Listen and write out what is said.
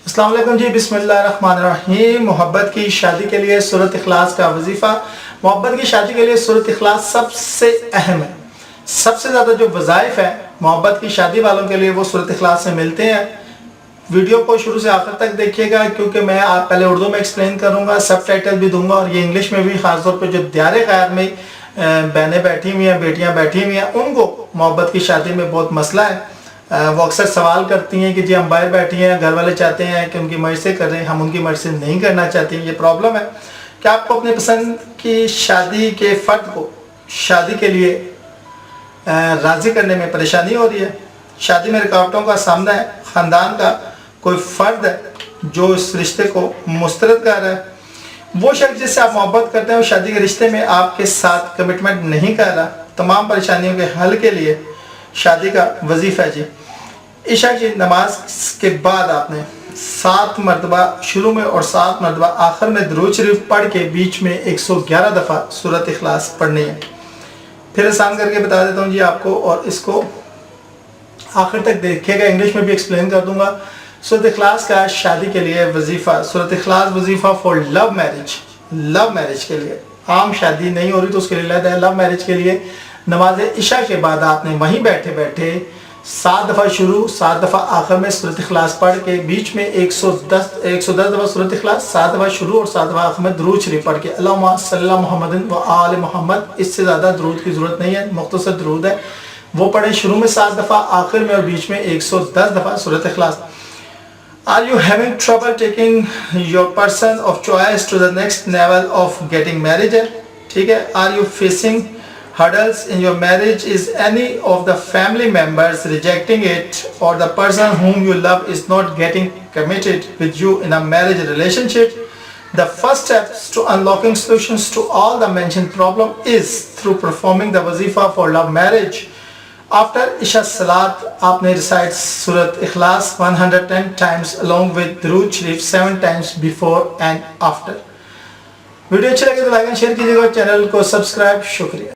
अस्सलाम वालेकुम जी, बिस्मिल्लाहिर्रहमानिर्रहीम। मोहब्बत की शादी के लिए सूरत इखलास का वजीफ़ा। मोहब्बत की शादी के लिए सूरत इखलास सबसे अहम है। सबसे ज़्यादा जो वज़ाइफ है मोहब्बत की शादी वालों के लिए वो सूरत इखलास से मिलते हैं। वीडियो को शुरू से आखिर तक देखिएगा, क्योंकि मैं पहले उर्दू में एक्सप्लेन करूँगा, सब टाइटल भी दूंगा और ये इंग्लिश में भी। ख़ासतौर पर जो दायरे ग़ैर में बहनें बैठी हुई हैं, बेटियाँ बैठी हुई हैं, उनको मोहब्बत की शादी में बहुत मसला है। वो अक्सर सवाल करती हैं कि जी हम बाहर बैठी हैं, घर वाले चाहते हैं कि उनकी मर्ज़ी से कर रहे हैं, हम उनकी मर्ज़ी से नहीं करना चाहते हैं। ये प्रॉब्लम है कि आपको अपनी पसंद की शादी के फ़र्द को शादी के लिए राज़ी करने में परेशानी हो रही है। शादी में रुकावटों का सामना है। ख़ानदान का कोई फ़र्द है जो इस रिश्ते को मुस्तरद कर रहा है। वो शख्स जिससे आप मोहब्बत करते हैं वो शादी के रिश्ते में आपके साथ कमिटमेंट नहीं कर रहा। तमाम परेशानियों के हल के लिए शादी का वजीफ़ा है जी, इशा की नमाज के बाद आपने 7 मरतबा शुरू में और 7 मरतबा आखिर में दुरूद शरीफ पढ़ के बीच में 111 दफ़ा सूरत इखलास पढ़नी है। फिर आसान करके बता देता हूँ जी आपको, और इसको आखिर तक देखिएगा, इंग्लिश में भी एक्सप्लेन कर दूंगा। सूरत इखलास का शादी के लिए वजीफ़ा। सूरत इखलास वजीफ़ा for love marriage. Love marriage के लिए, आम शादी नहीं हो रही तो उसके लिए अलग है। लव मैरिज के लिए नमाज इशा के बाद आपने वहीं बैठे बैठे 7 दफ़ा शुरू, 7 दफ़ा आखिर में सूरत इखलास पढ़ के बीच में 110 दफ़ा सूरत इखलास, 7 दफ़ा शुरू और 7 दफ़ा आखिर में दुरूद शरीफ पढ़ के अल्लाहुम्मा सल्ली अला मुहम्मदिन व आले मोहम्मद। इससे ज़्यादा दुरूद की ज़रूरत नहीं है, मुख्तसर दुरूद है, वो पढ़े शुरू में 7 दफ़ा, आखिर में और बीच में 110 दफ़ा सूरत इखलास। Are you having trouble taking your person of choice to the next level of getting married? ठीक है। Are you facing hurdles in your marriage? Is any of the family members rejecting it, or the person whom you love is not getting committed with you in a marriage relationship? The first steps to unlocking solutions to all the mentioned problem is through performing the wazifa for love marriage. After Isha Salat, आपने recite Surat Ikhlas 110 times along with Durood Sharif 7 times before and after. Video अच्छी लगे तो like and share कीजिएगा, channel को subscribe. शुक्रिया।